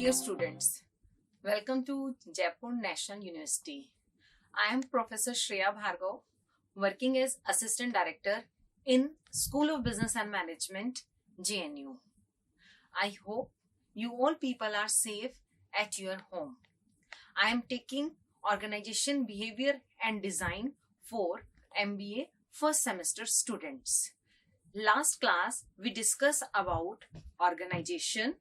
Dear students, welcome to Jaipur National University. I am Professor Shreya Bhargav, working as Assistant Director in School of Business and Management, JNU. I hope you all people are safe at your home. I am taking Organization Behavior and Design for MBA first semester students. Last class we discussed about organization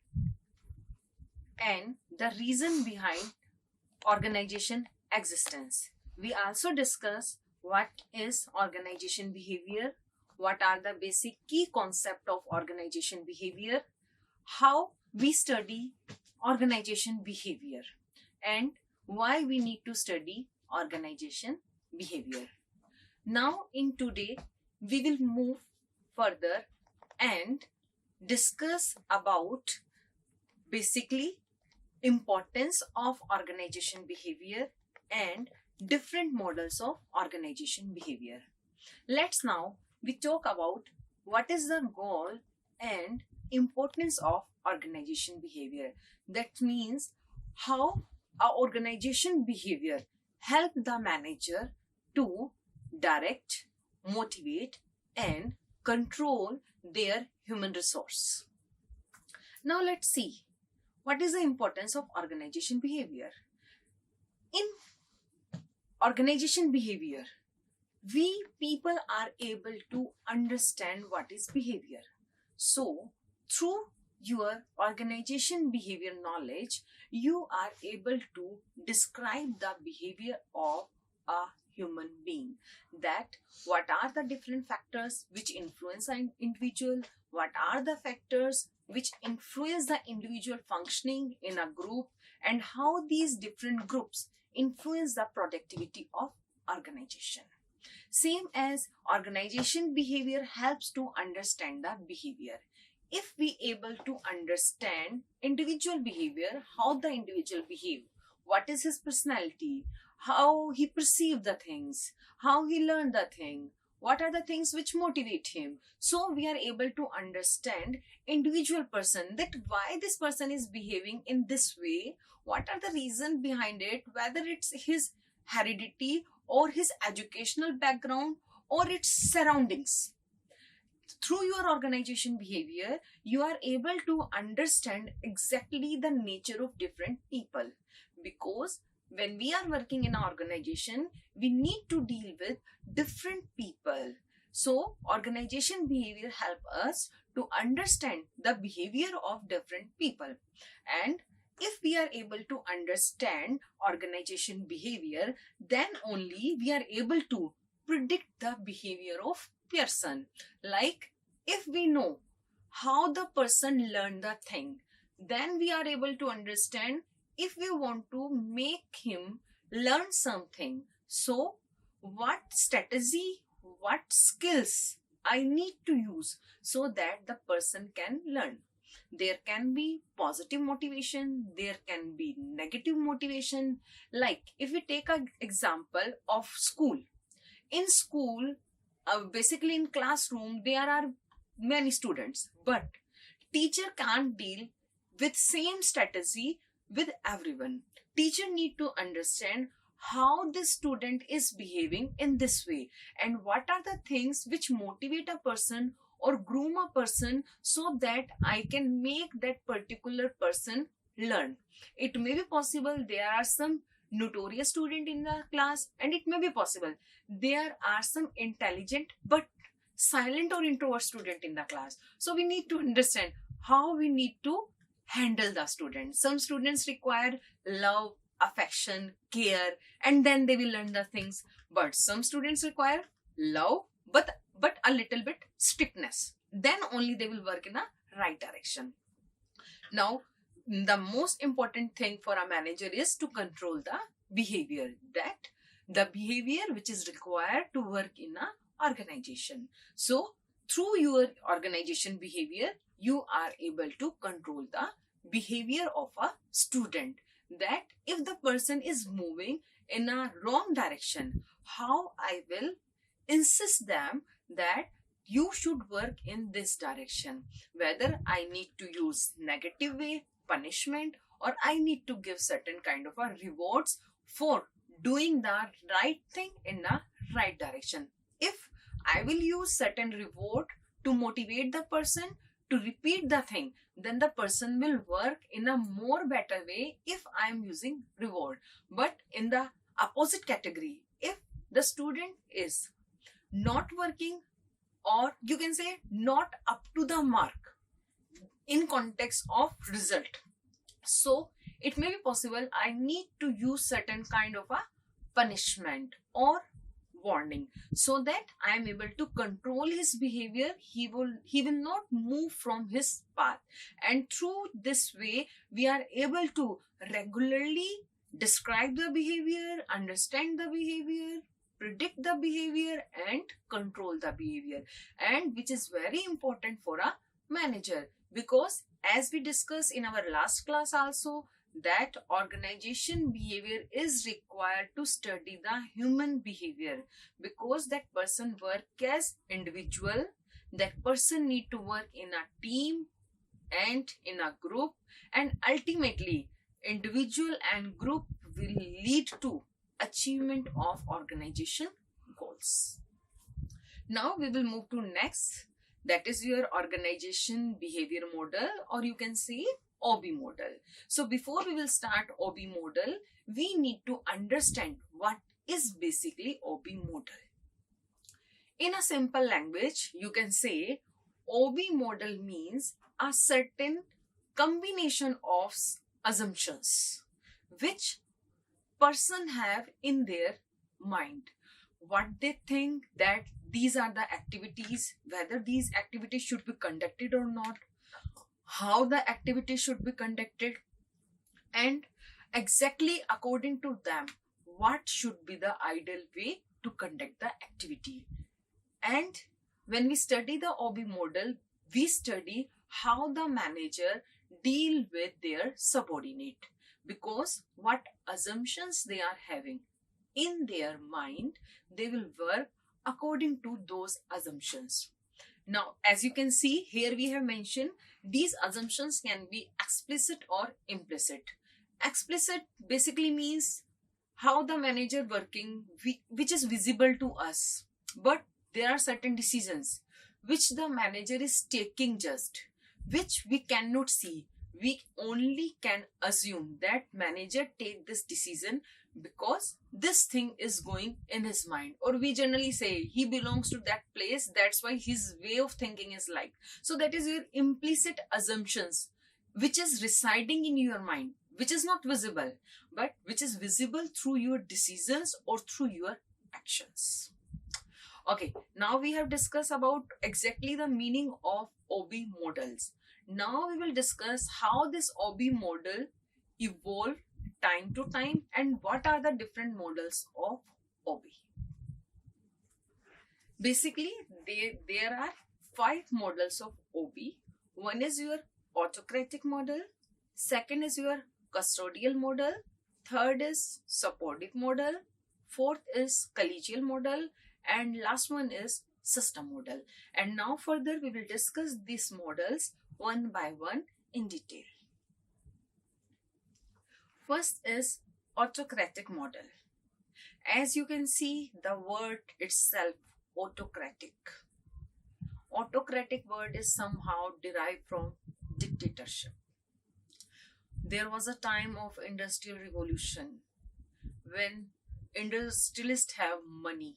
and the reason behind organization existence. We also discuss what is organization behavior, what are the basic key concept of organization behavior, how we study organization behavior, and why we need to study organization behavior. Now in today we will move further and discuss about basically importance of organization behavior and different models of organization behavior. Let's now we talk about what is the goal and importance of organization behavior. That means how our organization behavior help the manager to direct, motivate and control their human resource. Now let's see what is the importance of organization behavior. In organization behavior, we people are able to understand what is behavior. So through your organization behavior knowledge, you are able to describe the behavior of a human being. That what are the different factors which influence an individual, what are the factors which influence the individual functioning in a group, and how these different groups influence the productivity of organization. Same as organization behavior helps to understand the behavior. If we able to understand individual behavior, how the individual behave, what is his personality, how he perceive the things, how he learn the thing, what are the things which motivate him. So we are able to understand individual person, that why this person is behaving in this way, what are the reason behind it, whether it's his heredity or his educational background or its surroundings. Through your organization behavior, you are able to understand exactly the nature of different people, because when we are working in an organization, we need to deal with different people. So organization behavior help us to understand the behavior of different people. And if we are able to understand organization behavior, then only we are able to predict the behavior of person. Like if we know how the person learned the thing, then we are able to understand if we want to make him learn something. So what strategy, what skills I need to use so that the person can learn. There can be positive motivation, there can be negative motivation. Like if we take an example of school. In school, basically in classroom, there are many students, but teacher can't deal with same strategy with everyone. Teacher need to understand how this student is behaving in this way and what are the things which motivate a person or groom a person so that I can make that particular person learn. It may be possible there are some notorious student in the class, and it may be possible there are some intelligent but silent or introvert student in the class. So we need to understand how we need to handle the students. Some students require love, affection, care, and then they will learn the things. But some students require love, but a little bit strictness. Then only they will work in a right direction. Now, the most important thing for a manager is to control the behavior. That the behavior which is required to work in a organization. So, through your organization behavior, you are able to control the behavior of a student. That if the person is moving in a wrong direction, how I will insist them that you should work in this direction. Whether I need to use negative way, punishment, or I need to give certain kind of a rewards for doing the right thing in the right direction. If I will use certain reward to motivate the person to repeat the thing, then the person will work in a more better way if I am using reward. But in the opposite category, if the student is not working, or you can say not up to the mark in context of result, so it may be possible I need to use certain kind of a punishment or warning, so that I am able to control his behavior. He will not move from his path, and through this way we are able to regularly describe the behavior, understand the behavior, predict the behavior, and control the behavior, and which is very important for a manager, because as we discussed in our last class also, that organization behavior is required to study the human behavior, because that person work as individual, that person need to work in a team and in a group, and ultimately individual and group will lead to achievement of organization goals. Now we will move to next, that is your organization behavior model, or you can say OB model. So before we will start OB model, we need to understand what is basically OB model. In a simple language, you can say OB model means a certain combination of assumptions which person have in their mind. What they think that these are the activities, whether these activities should be conducted or not, how the activity should be conducted, and exactly according to them what should be the ideal way to conduct the activity. And when we study the OB model, we study how the manager deal with their subordinate, because what assumptions they are having in their mind, they will work according to those assumptions. Now, as you can see here, we have mentioned these assumptions can be explicit or implicit. Explicit basically means how the manager working, which is visible to us, but there are certain decisions which the manager is taking, just which we cannot see. We only can assume that manager take this decision because this thing is going in his mind, or we generally say he belongs to that place, that's why his way of thinking is like. So that is your implicit assumptions which is residing in your mind, which is not visible, but which is visible through your decisions or through your actions. Okay, now we have discussed about exactly the meaning of OB models. Now we will discuss how this OB model evolved time to time and what are the different models of OB. Basically, there are 5 models of OB. One is your autocratic model, second is your custodial model, third is supportive model, fourth is collegial model, and last one is system model. And now further we will discuss these models one by one in detail. First is autocratic model. As you can see, the word itself, autocratic. Autocratic word is somehow derived from dictatorship. There was a time of industrial revolution when industrialists have money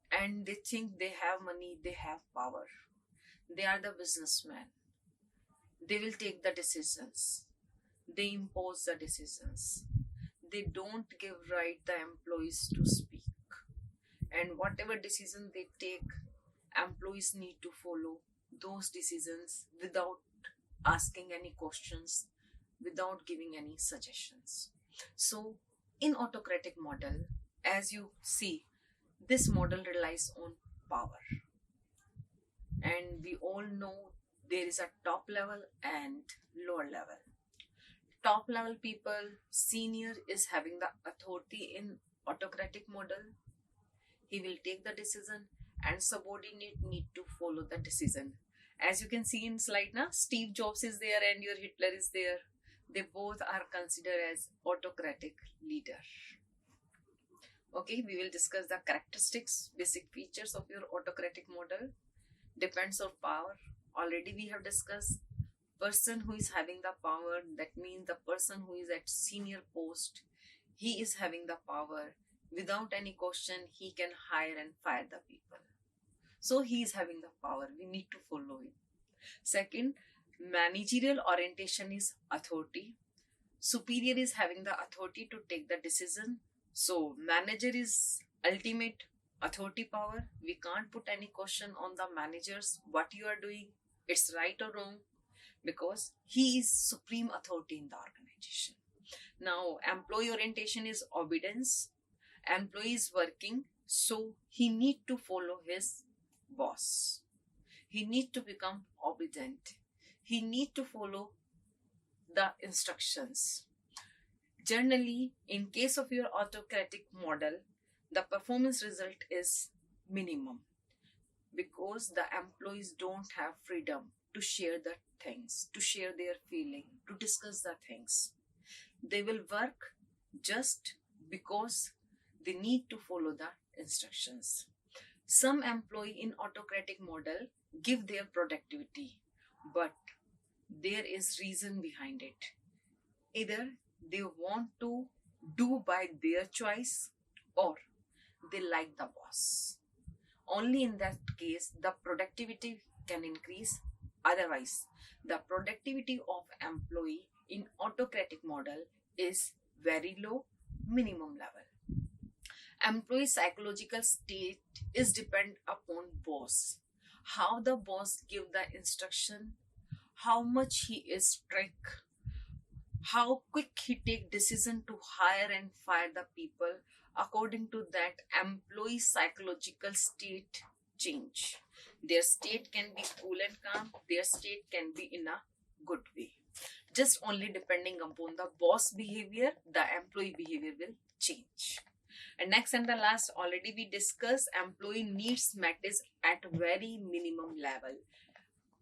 and they think they have money, they have power. They are the businessmen. They will take the decisions. They impose the decisions. They don't give right the employees to speak. And whatever decision they take, employees need to follow those decisions without asking any questions, without giving any suggestions. So in autocratic model, as you see, this model relies on power. And we all know there is a top level and lower level. Top level people, senior is having the authority in autocratic model. He will take the decision and subordinate need to follow the decision. As you can see in slide now, Steve Jobs is there and your Hitler is there. They both are considered as autocratic leader. Okay, we will discuss the characteristics, basic features of your autocratic model. Depends on power. Already we have discussed person who is having the power, that means the person who is at senior post, he is having the power. Without any question, he can hire and fire the people. So he is having the power. We need to follow him. Second, managerial orientation is authority. Superior is having the authority to take the decision. So manager is ultimate authority power. We can't put any question on the managers what you are doing, it's right or wrong, because he is supreme authority in the organization. Now employee orientation is obedience. Employee is working, so he need to follow his boss. He need to become obedient. He need to follow the instructions. Generally, in case of your autocratic model, the performance result is minimum because the employees don't have freedom to share the things, to share their feeling, to discuss the things. They will work just because they need to follow the instructions. Some employee in autocratic model give their productivity, but there is reason behind it. Either they want to do by their choice or they like the boss. Only in that case the productivity can increase. Otherwise, the productivity of employee in autocratic model is very low, minimum level. Employee psychological state is depend upon boss. How the boss give the instruction, how much he is strict, how quick he take decision to hire and fire the people. According to that, employee psychological state change. Their state can be cool and calm, their state can be in a good way. Just only depending upon the boss behavior, the employee behavior will change. And next and the last, already we discussed, employee needs met is at very minimum level.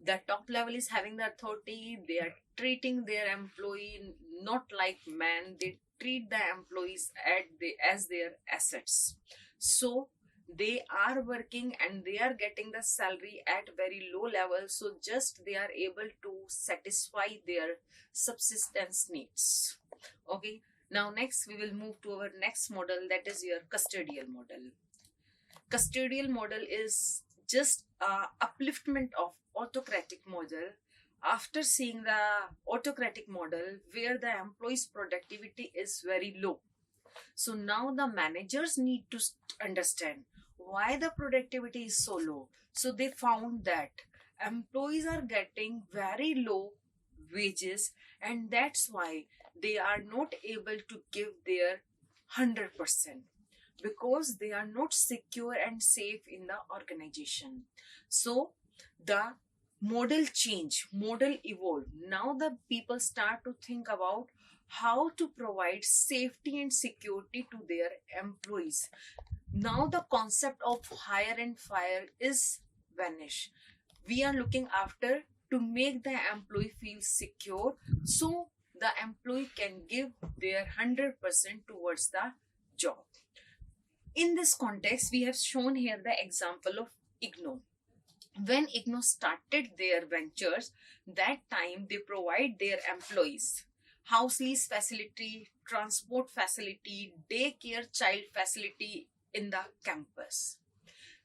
The top level is having the authority. They are treating their employee not like man. They treat the employees as their assets. So they are working and they are getting the salary at very low level. So just they are able to satisfy their subsistence needs. Okay. Now next we will move to our next model, that is your custodial model. Custodial model is just upliftment of autocratic model. After seeing the autocratic model where the employee's productivity is very low, so now the managers need to understand why the productivity is so low. So they found that employees are getting very low wages, and that's why they are not able to give their 100% because they are not secure and safe in the organization. So the model change, model evolve. Now the people start to think about how to provide safety and security to their employees. Now the concept of hire and fire is vanished. We are looking after to make the employee feel secure, so the employee can give their 100% towards the job. In this context, we have shown here the example of IGNO. When IGNO started their ventures, that time they provide their employees house lease facility, transport facility, daycare child facility in the campus.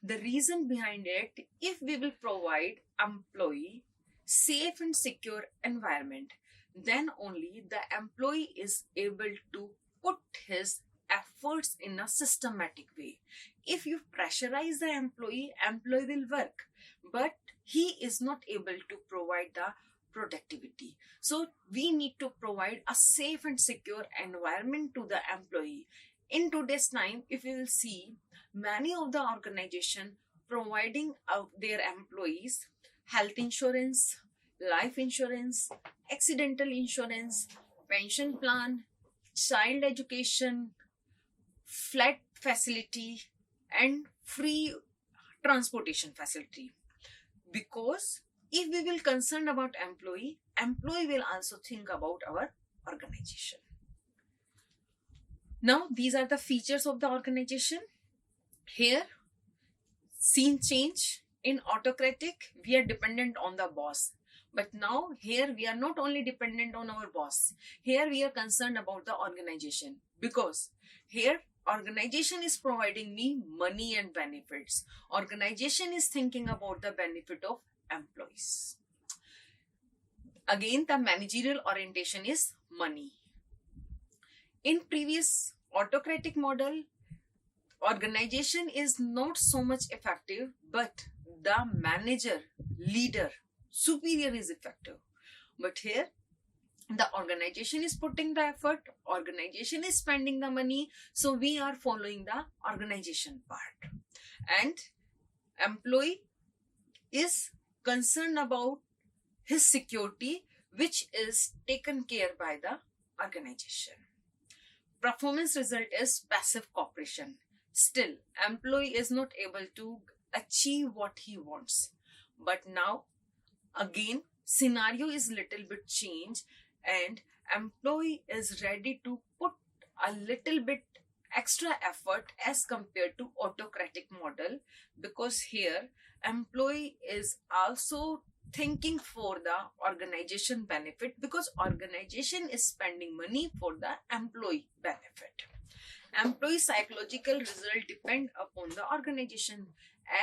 The reason behind it, if we will provide employee safe and secure environment, then only the employee is able to put his efforts in a systematic way. If you pressurize the employee will work, but he is not able to provide the productivity. So we need to provide a safe and secure environment to the employee. In today's time, if you will see, many of the organizations providing out their employees health insurance, life insurance, accidental insurance, pension plan, child education, flat facility, and free transportation facility. Because if we will concern about employee will also think about our organization. Now, these are the features of the organization. Here, scene change. In autocratic, we are dependent on the boss. But now, here, we are not only dependent on our boss. Here, we are concerned about the organization. Because here, organization is providing me money and benefits. Organization is thinking about the benefit of employees. Again, the managerial orientation is money. In previous autocratic model, organization is not so much effective, but the manager, leader, superior is effective. But here, the organization is putting the effort, organization is spending the money, so we are following the organization part. And employee is concerned about his security, which is taken care by the organization. Performance result is passive cooperation. Still, employee is not able to achieve what he wants. But now, again, scenario is little bit changed and employee is ready to put a little bit extra effort as compared to autocratic model, because here employee is also thinking for the organization benefit, because organization is spending money for the employee benefit. Employee psychological result depend upon the organization.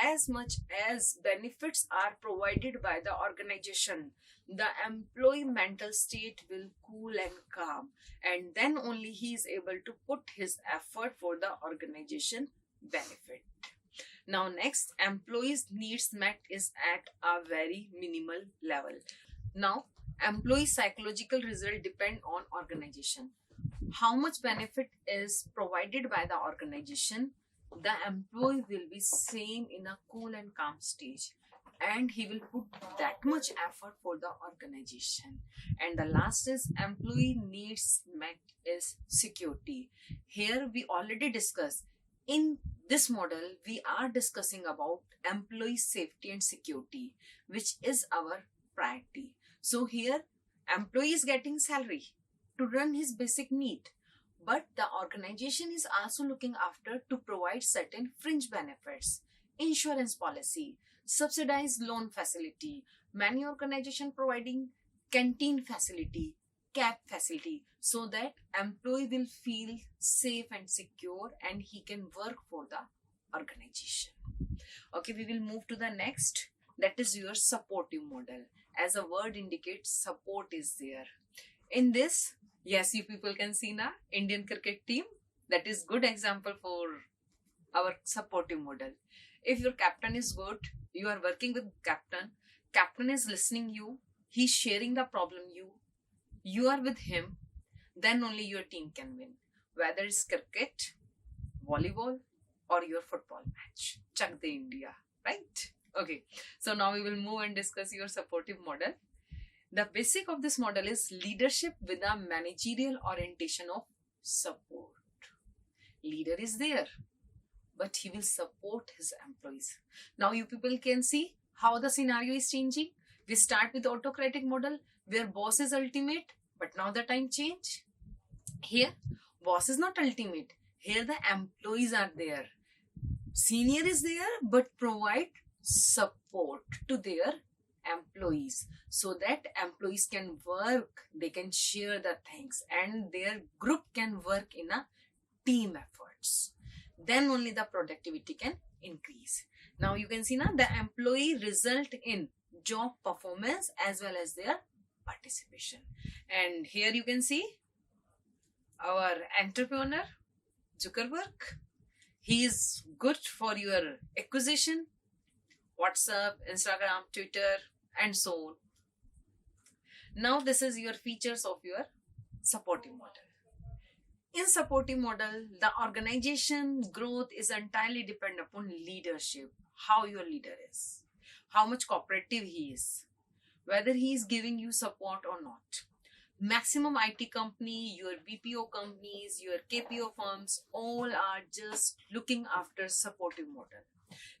As much as benefits are provided by the organization, the employee mental state will cool and calm, and then only he is able to put his effort for the organization benefit. Now next, employees needs met is at a very minimal level. Now, employee psychological result depend on organization. How much benefit is provided by the organization, the employee will be same in a cool and calm stage, and he will put that much effort for the organization. And the last is employee needs met is security. Here we already discussed, in this model we are discussing about employee safety and security, which is our priority. So here employee is getting salary to run his basic need, but the organization is also looking after to provide certain fringe benefits, insurance policy, subsidized loan facility, many organization providing canteen facility, cab facility, so that employee will feel safe and secure and he can work for the organization. Okay, we will move to the next, that is your supportive model. As a word indicates, support is there. In this, yes, you people can see now Indian cricket team, that is good example for our supportive model. If your captain is good, you are working with captain is listening you, he's sharing the problem you are with him, then only your team can win. Whether it's cricket, volleyball or your football match. Chak de India, right? Okay, so now we will move and discuss your supportive model. The basic of this model is leadership with a managerial orientation of support. Leader is there, but he will support his employees. Now you people can see how the scenario is changing. We start with autocratic model where boss is ultimate, but now the time change. Here, boss is not ultimate. Here the employees are there. Senior is there, but provide support to their employees so that employees can work, they can share the things and their group can work in a team efforts. Then only the productivity can increase. Now you can see now the employee result in job performance as well as their participation. And here you can see our entrepreneur Zuckerberg. He is good for your acquisition, WhatsApp, Instagram, Twitter, and so on. Now this is your features of your supportive model. In supportive model, the organization growth is entirely dependent upon leadership. How your leader is, how much cooperative he is, whether he is giving you support or not. Maximum IT company, your BPO companies, your KPO firms, all are just looking after supportive model.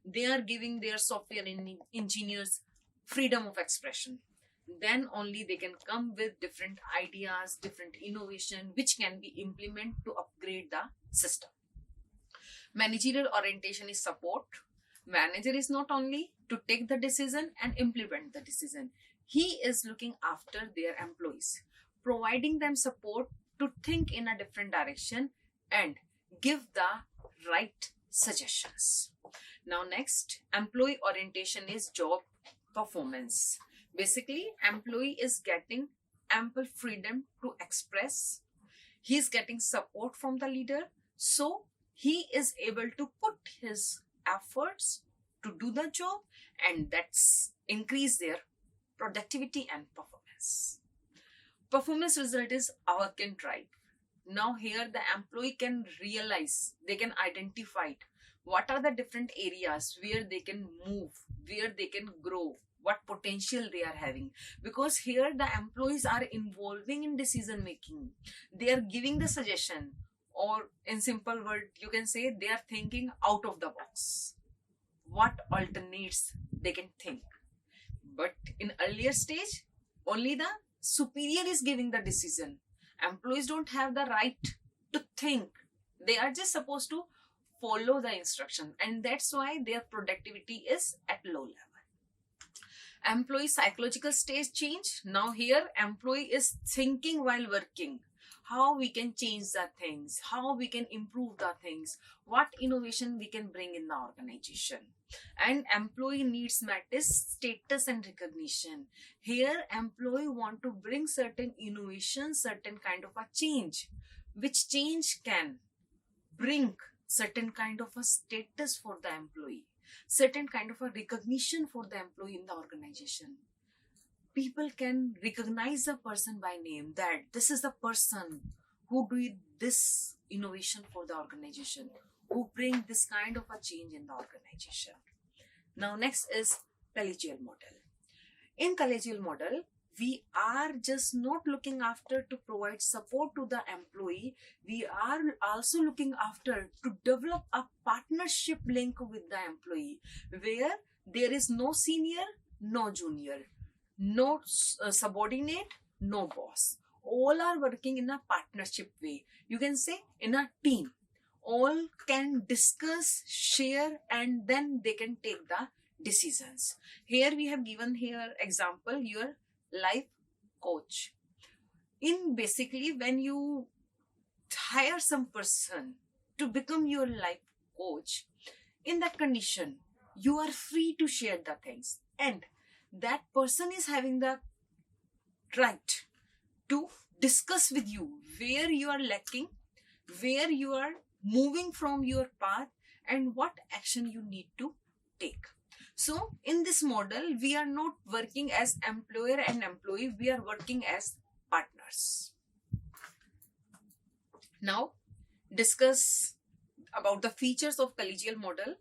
They are giving their software engineers freedom of expression. then only they can come with different ideas, different innovation, which can be implemented to upgrade the system. Managerial orientation is support. Manager is not only to take the decision and implement the decision. He is looking after their employees, providing them support to think in a different direction and give the right suggestions. Now next, employee orientation is job performance. Basically, employee is getting ample freedom to express. He is getting support from the leader, so he is able to put his efforts to do the job, and that's increase their productivity and performance. Performance result is our can drive. Now here the employee can realize, they can identify what are the different areas where they can move, where they can grow, what potential they are having, because here the employees are involving in decision making. They are giving the suggestion, or in simple word you can say they are thinking out of the box, what alternates they can think. But in earlier stage, only the superior is giving the decision. Employees don't have the right to think. They are just supposed to follow the instruction, and that's why their productivity is at low level. Employee psychological stage change. Now here employee is thinking while working, how we can change the things, how we can improve the things, what innovation we can bring in the organization. And employee needs met is status and recognition. Here employee want to bring certain innovation, certain kind of a change, which change can bring certain kind of a status for the employee, certain kind of a recognition for the employee in the organization. People can recognize a person by name, that this is the person who did this innovation for the organization, who bring this kind of a change in the organization. Now next is collegial model. In collegial model, we are just not looking after to provide support to the employee, we are also looking after to develop a partnership link with the employee, where there is no senior, no junior, no subordinate, no boss. All are working in a partnership way. You can say in a team. All can discuss, share, and then they can take the decisions. Here we have given here example, your life coach. In basically when you hire some person to become your life coach, in that condition, you are free to share the things, and that person is having the right to discuss with you where you are lacking, where you are moving from your path, and what action you need to take. So in this model, we are not working as employer and employee, we are working as partners. Now discuss about the features of collegial model.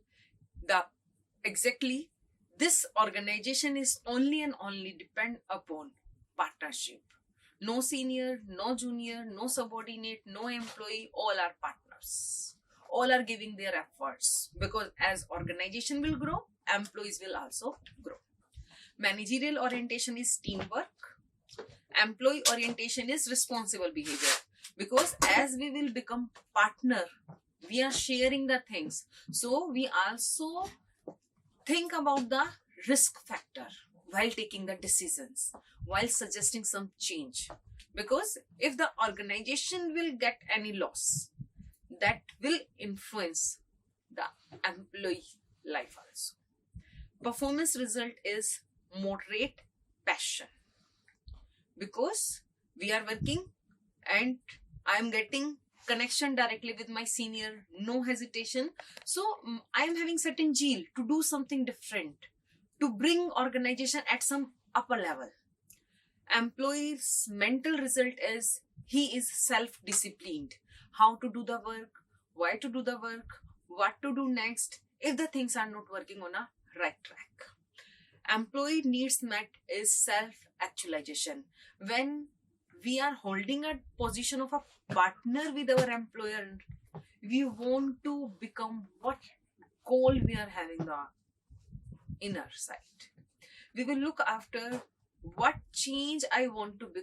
Exactly this organization is only and only depend upon partnership. No senior, no junior, no subordinate, no employee, all are partners. All are giving their efforts, because as organization will grow, employees will also grow. Managerial orientation is teamwork. Employee orientation is responsible behavior, because as we will become partner, we are sharing the things. So we also think about the risk factor while taking the decisions, while suggesting some change. Because if the organization will get any loss, that will influence the employee life also. Performance result is moderate passion, because we are working and I am getting connection directly with my senior, no hesitation. So I am having certain zeal to do something different, to bring organization at some upper level. Employee's mental result is he is self-disciplined. How to do the work, why to do the work, what to do next if the things are not working on a right track. Employee needs met is self-actualization. When we are holding a position of a partner with our employer, we want to become what goal we are having the inner side. We will look after what change I want to be,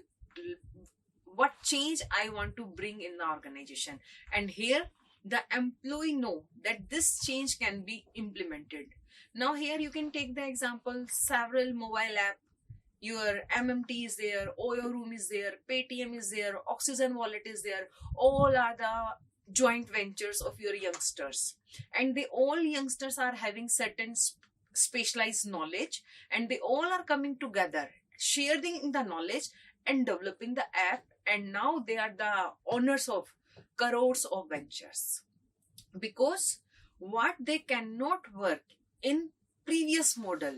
what change I want to bring in the organization. And here the employee know that this change can be implemented. Now here you can take the example, several mobile app, your MMT is there, Oyo Room is there, Paytm is there, Oxygen Wallet is there. All are the joint ventures of your youngsters, and they all youngsters are having certain specialized knowledge, and they all are coming together, sharing the knowledge and developing the app, and now they are the owners of crores of ventures. Because what they cannot work in previous model,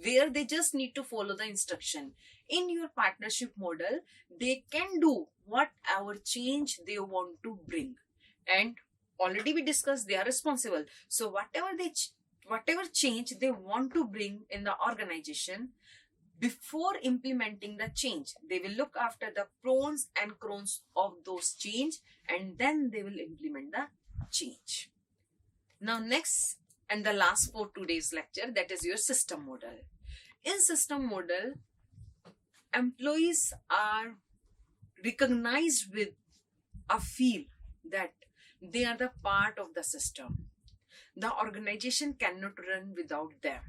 where they just need to follow the instruction, in your partnership model they can do whatever change they want to bring. And already we discussed, they are responsible. So whatever change they want to bring in the organization, before implementing the change, they will look after the pros and cons of those change, and then they will implement the change. Now next and the last for today's lecture, that is your system model. In system model, employees are recognized with a feel that they are the part of the system. The organization cannot run without them,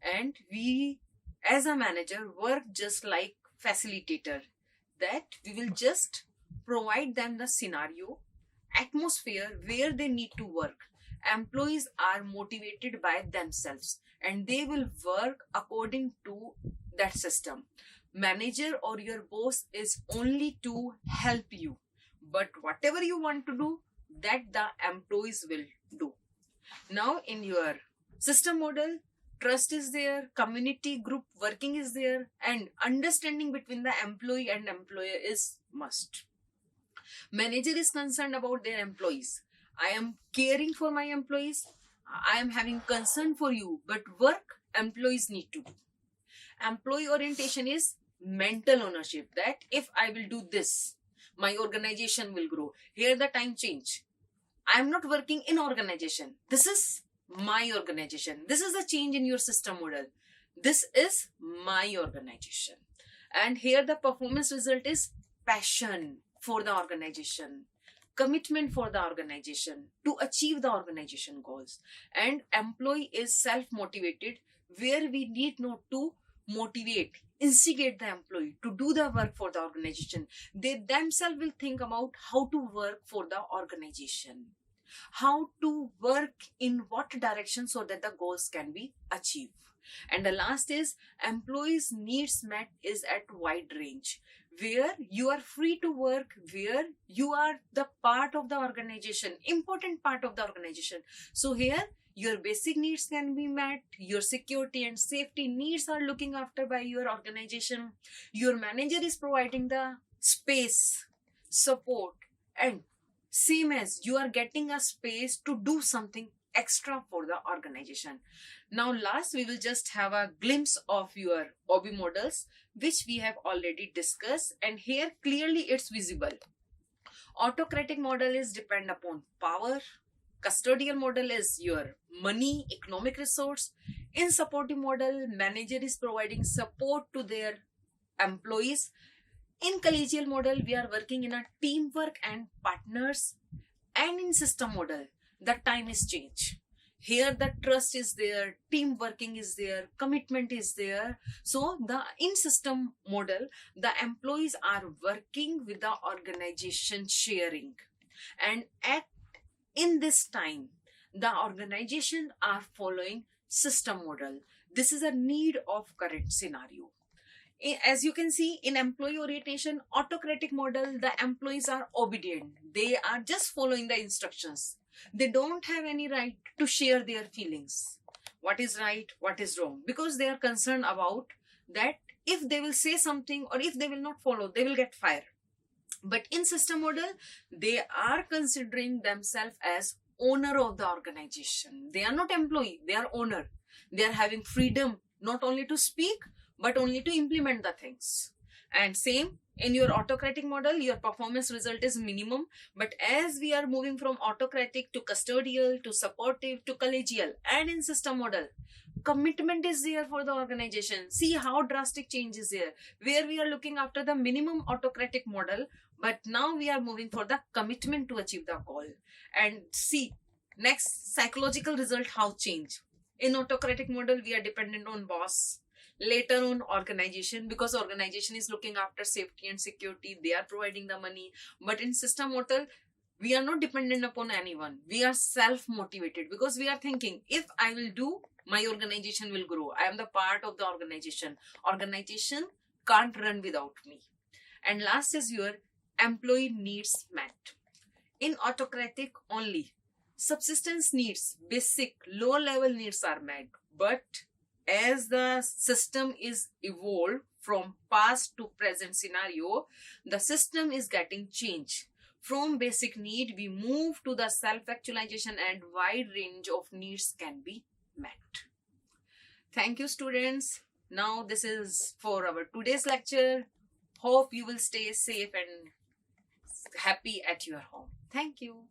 and we as a manager work just like facilitator, that we will just provide them the scenario, atmosphere where they need to work. Employees are motivated by themselves and they will work according to that system. Manager or your boss is only to help you, but whatever you want to do, that the employees will do. Now in your system model, trust is there, community group working is there, and understanding between the employee and employer is must. Manager is concerned about their employees. I am caring for my employees. I am having concern for you, but work employees need to do. Employee orientation is mental ownership, that if I will do this, my organization will grow. Here the time change. I am not working in organization. This is my organization. This is the change in your system model. This is my organization. And here the performance result is passion for the organization, commitment for the organization to achieve the organization goals. And employee is self-motivated, where we need not to motivate, instigate the employee to do the work for the organization. They themselves will think about how to work for the organization, how to work in what direction so that the goals can be achieved. And the last is employees needs met is at wide range, where you are free to work, where you are the part of the organization, important part of the organization. So here your basic needs can be met, your security and safety needs are looking after by your organization, your manager is providing the space, support, and same as you are getting a space to do something extra for the organization. Now last, we will just have a glimpse of your OB models, which we have already discussed, and here clearly it's visible. Autocratic model is depend upon power. Custodial model is your money, economic resource. In supportive model, manager is providing support to their employees. In collegial model, we are working in a teamwork and partners. And in system model, the time is change. Here the trust is there, team working is there, commitment is there. So in system model, the employees are working with the organization sharing. And in this time, the organization are following system model. This is a need of current scenario. As you can see, in employee orientation, autocratic model, the employees are obedient. They are just following the instructions. They don't have any right to share their feelings. What is right, what is wrong, because they are concerned about that if they will say something or if they will not follow, they will get fired. But in system model, they are considering themselves as owner of the organization. They are not employee, they are owner. They are having freedom not only to speak, but only to implement the things. And same in your autocratic model, your performance result is minimum. But as we are moving from autocratic to custodial to supportive to collegial, and in system model, commitment is there for the organization. See how drastic change is there, where we are looking after the minimum autocratic model, but now we are moving for the commitment to achieve the goal. And see, next psychological result, how change. In autocratic model, we are dependent on boss, later on organization, because organization is looking after safety and security, they are providing the money. But in system model, we are not dependent upon anyone, we are self-motivated, because we are thinking, if I will do, my organization will grow, I am the part of the organization can't run without me. And last is your employee needs met. In autocratic only, subsistence needs, basic low level needs are met. But as the system is evolved from past to present scenario, the system is getting changed. From basic need, we move to the self-actualization, and wide range of needs can be met. Thank you, students. Now this is for our today's lecture. Hope you will stay safe and happy at your home. Thank you.